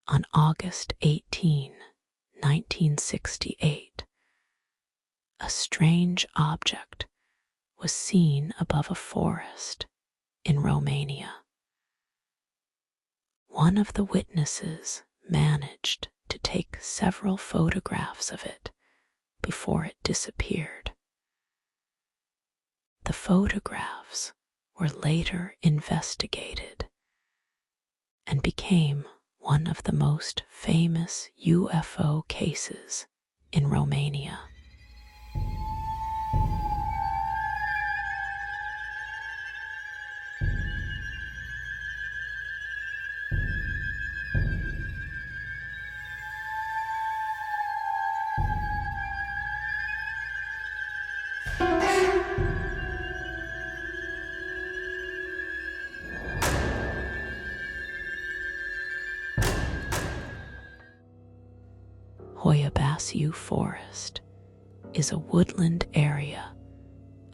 On August 18, 1968, a strange object was seen above a forest in Romania. One of the witnesses managed to take several photographs of it before it disappeared. The photographs were later investigated and became one of the most famous UFO cases in Romania. Hoia-Baciu Forest is a woodland area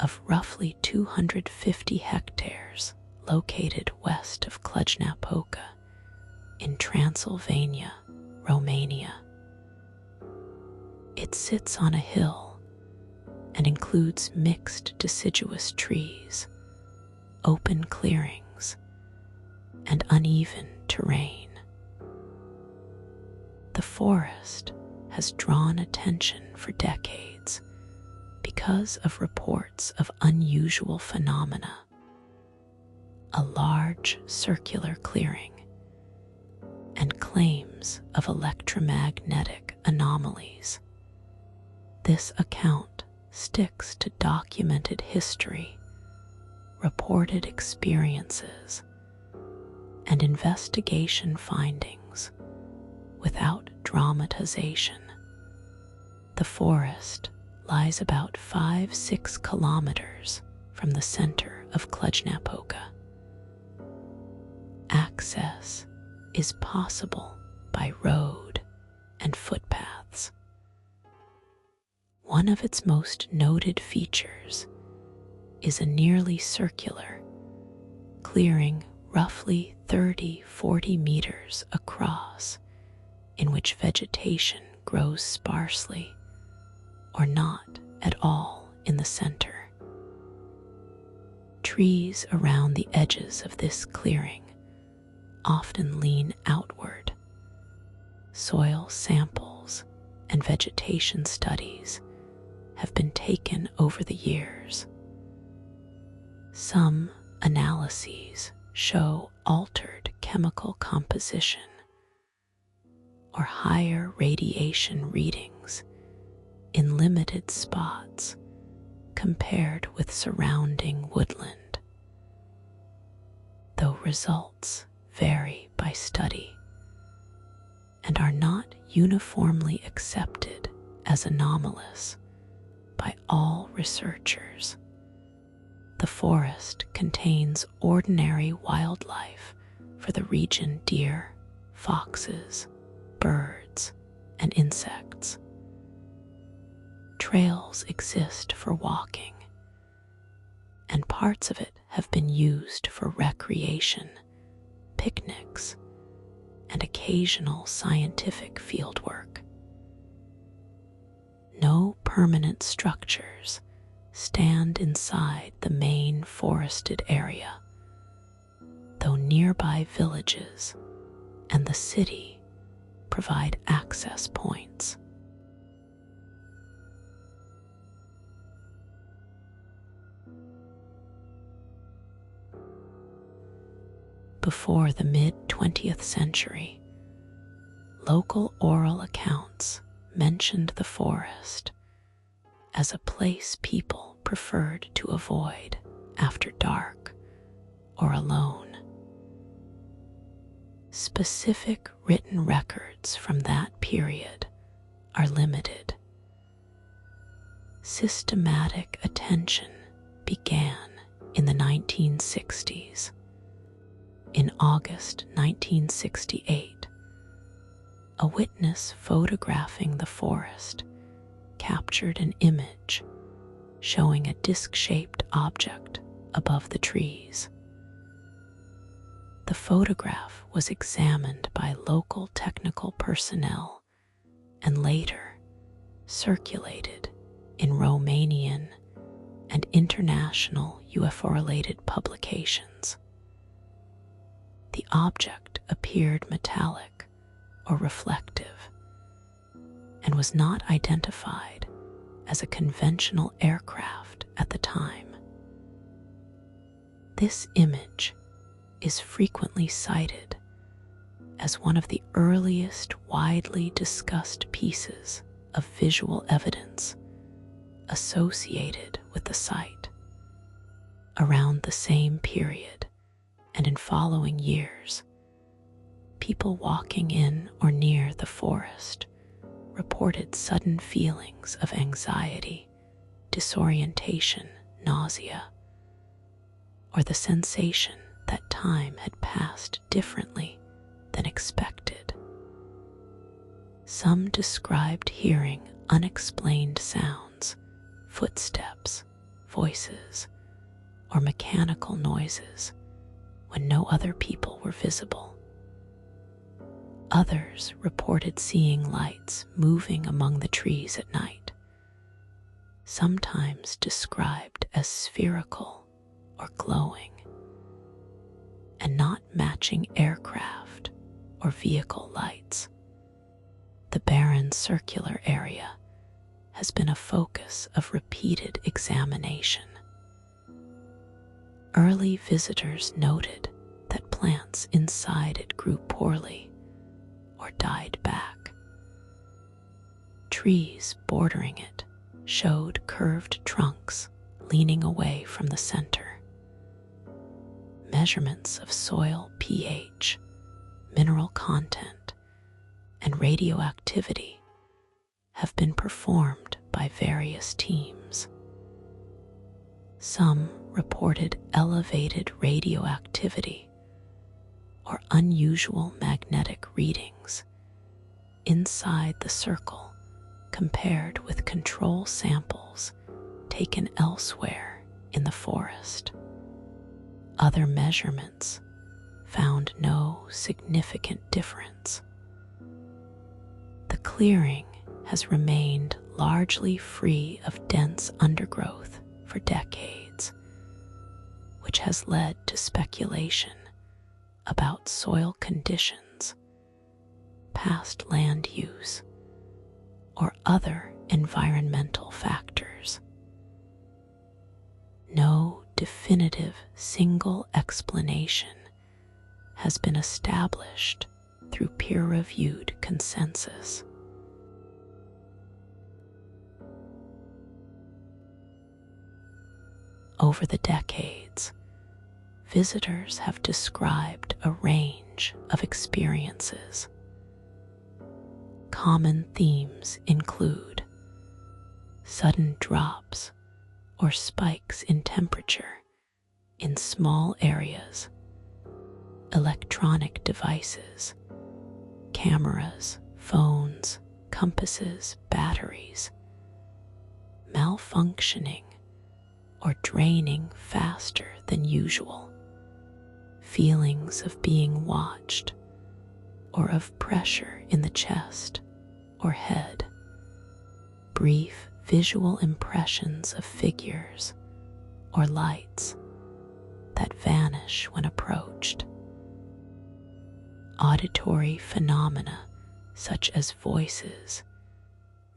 of roughly 250 hectares located west of Cluj-Napoca in Transylvania, Romania. It sits on a hill and includes mixed deciduous trees, open clearings, and uneven terrain. The forest has drawn attention for decades because of reports of unusual phenomena: a large circular clearing and claims of electromagnetic anomalies. This account sticks to documented history, reported experiences, and investigation findings without dramatization. The forest lies about 5-6 kilometers from the center of Cluj-Napoca. Access is possible by road and footpaths. One of its most noted features is a nearly circular clearing roughly 30-40 meters across, in which vegetation grows sparsely or not at all in the center. Trees around the edges of this clearing often lean outward. Soil samples and vegetation studies have been taken over the years. Some analyses show altered chemical composition or higher radiation readings in limited spots compared with surrounding woodland, though results vary by study and are not uniformly accepted as anomalous by all researchers. The forest contains ordinary wildlife for the region: deer, foxes, birds, and insects. Trails exist for walking, and parts of it have been used for recreation, picnics, and occasional scientific fieldwork. No permanent structures stand inside the main forested area, though nearby villages and the city provide access points. Before the mid-20th century, local oral accounts mentioned the forest as a place people preferred to avoid after dark or alone. Specific written records from that period are limited. Systematic attention began in the 1960s. In August 1968, a witness photographing the forest captured an image showing a disc-shaped object above the trees. The The photograph was examined by local technical personnel and later circulated in Romanian and international UFO-related publications. The object appeared metallic or reflective and was not identified as a conventional aircraft at the time. This image is frequently cited as one of the earliest widely discussed pieces of visual evidence associated with the site. Around the same period and in following years, people walking in or near the forest reported sudden feelings of anxiety, disorientation, nausea, or the sensation that time had passed differently than expected. Some described hearing unexplained sounds, footsteps, voices, or mechanical noises when no other people were visible. Others reported seeing lights moving among the trees at night, sometimes described as spherical or glowing, and not matching aircraft or vehicle lights. The barren circular area has been a focus of repeated examination. Early visitors noted that plants inside it grew poorly or died back. Trees bordering it showed curved trunks leaning away from the center. Measurements of soil pH, mineral content, and radioactivity have been performed by various teams. Some reported elevated radioactivity or unusual magnetic readings inside the circle compared with control samples taken elsewhere in the forest. Other measurements found no significant difference. The clearing has remained largely free of dense undergrowth for decades, which has led to speculation about soil conditions, past land use, or other environmental factors. No definitive single explanation has been established through peer-reviewed consensus. Over the decades, visitors have described a range of experiences. Common themes include sudden drops or spikes in temperature in small areas, electronic devices, cameras, phones, compasses, batteries, malfunctioning or draining faster than usual, feelings of being watched or of pressure in the chest or head, brief visual impressions of figures or lights that vanish when approached, auditory phenomena such as voices,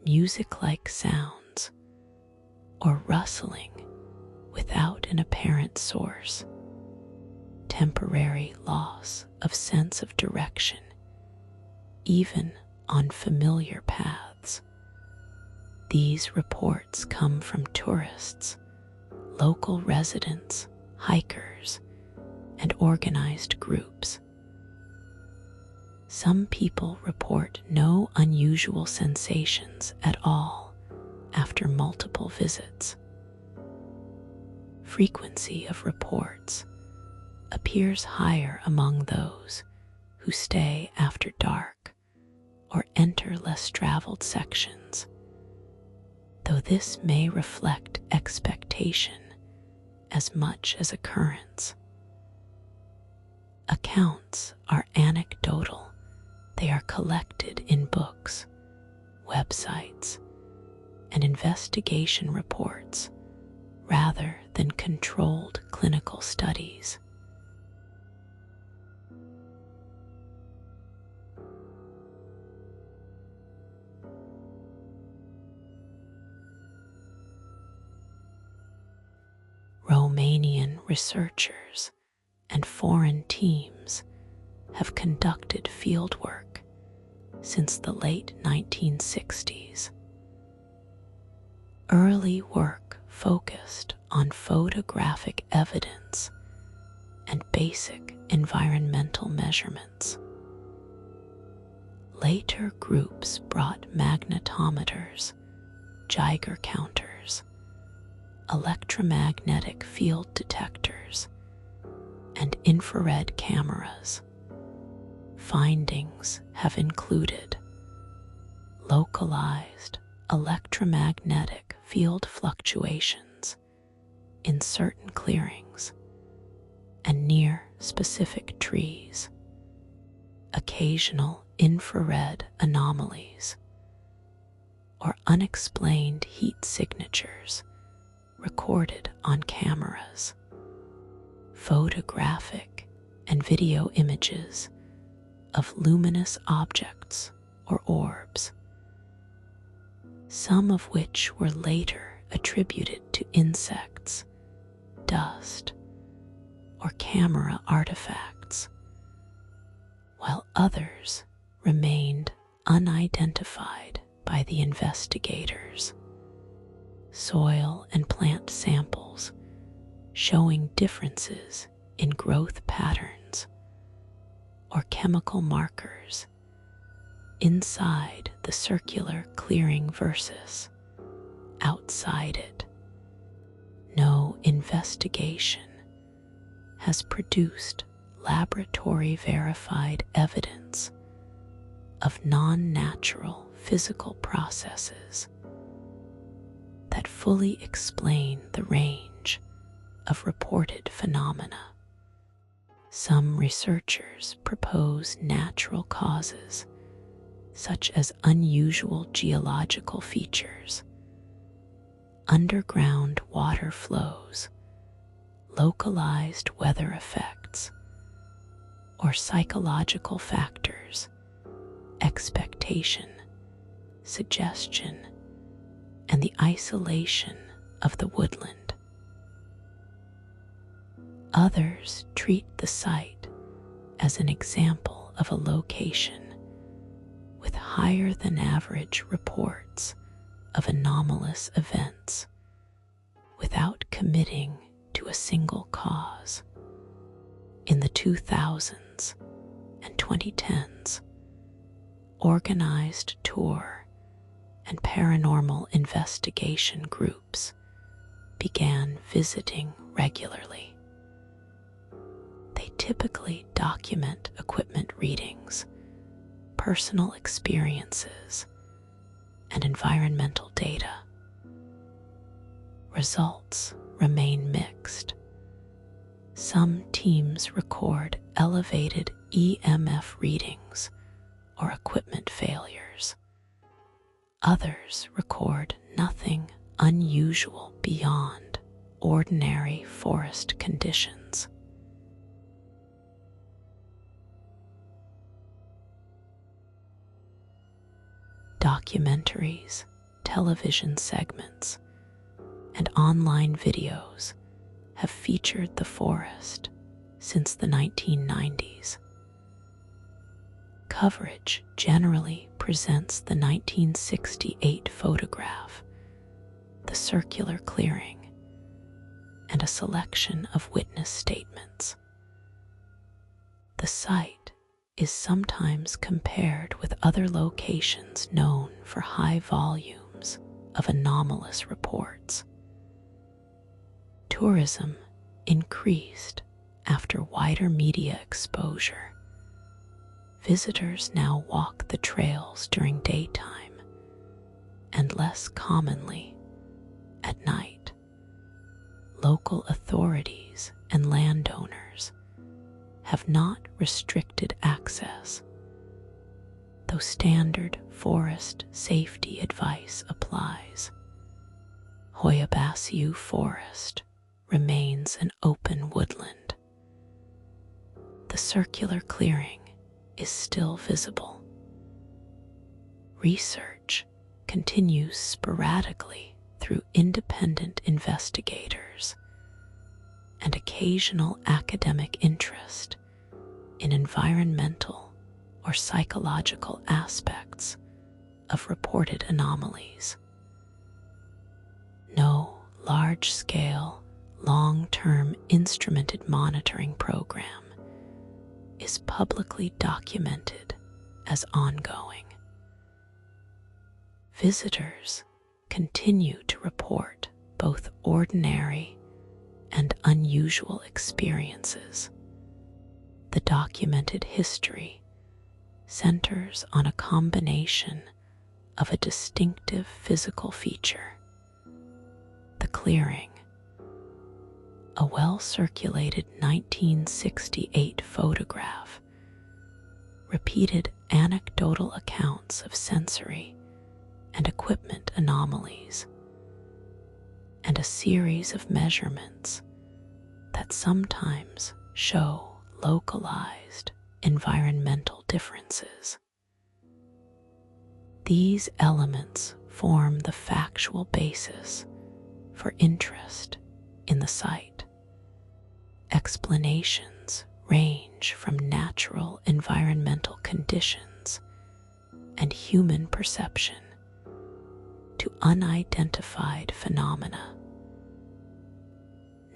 music-like sounds, or rustling without an apparent source, temporary loss of sense of direction, even on familiar paths. These reports come from tourists, local residents, hikers, and organized groups. Some people report no unusual sensations at all after multiple visits. Frequency of reports appears higher among those who stay after dark or enter less traveled sections, though this may reflect expectation as much as occurrence. Accounts are anecdotal. They are collected in books, websites, and investigation reports rather than controlled clinical studies. Romanian researchers and foreign teams have conducted fieldwork since the late 1960s. Early work focused on photographic evidence and basic environmental measurements. Later groups brought magnetometers, Geiger counters, electromagnetic field detectors, and infrared cameras. Findings have included localized electromagnetic field fluctuations in certain clearings and near specific trees, occasional infrared anomalies, or unexplained heat signatures recorded on cameras, photographic and video images of luminous objects or orbs, some of which were later attributed to insects, dust, or camera artifacts, while others remained unidentified by the investigators. Soil and plant samples showing differences in growth patterns or chemical markers inside the circular clearing versus outside it. No investigation has produced laboratory verified evidence of non-natural physical processes that fully explain the range of reported phenomena. Some researchers propose natural causes, such as unusual geological features, underground water flows, localized weather effects, or psychological factors, expectation, suggestion, and the isolation of the woodland. Others treat the site as an example of a location with higher than average reports of anomalous events without committing to a single cause. In the 2000s and 2010s, organized tour and paranormal investigation groups began visiting regularly. They typically document equipment readings, personal experiences, and environmental data. Results remain mixed. Some teams record elevated EMF readings or equipment failures. Others record nothing unusual beyond ordinary forest conditions. Documentaries, television segments, and online videos have featured the forest since the 1990s. Coverage generally presents the 1968 photograph, the circular clearing, and a selection of witness statements. The site is sometimes compared with other locations known for high volumes of anomalous reports. Tourism increased after wider media exposure. Visitors now walk the trails during daytime and less commonly at night. Local authorities and landowners have not restricted access, though standard forest safety advice applies. Hoia-Baciu Forest remains an open woodland. The circular clearing is still visible. Research continues sporadically through independent investigators and occasional academic interest in environmental or psychological aspects of reported anomalies. No large-scale, long-term instrumented monitoring program is publicly documented as ongoing. Visitors continue to report both ordinary and unusual experiences. The documented history centers on a combination of a distinctive physical feature, the clearing, a well-circulated 1968 photograph, repeated anecdotal accounts of sensory and equipment anomalies, and a series of measurements that sometimes show localized environmental differences. These elements form the factual basis for interest in the site. Explanations range from natural environmental conditions and human perception to unidentified phenomena.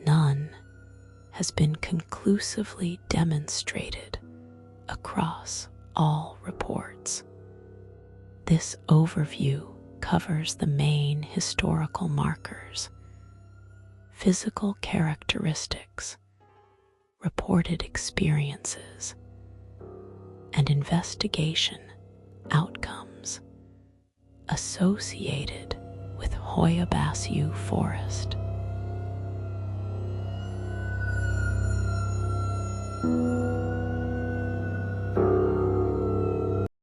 None has been conclusively demonstrated across all reports. This overview covers the main historical markers, physical characteristics, reported experiences, and investigation outcomes associated with Hoia-Baciu Forest.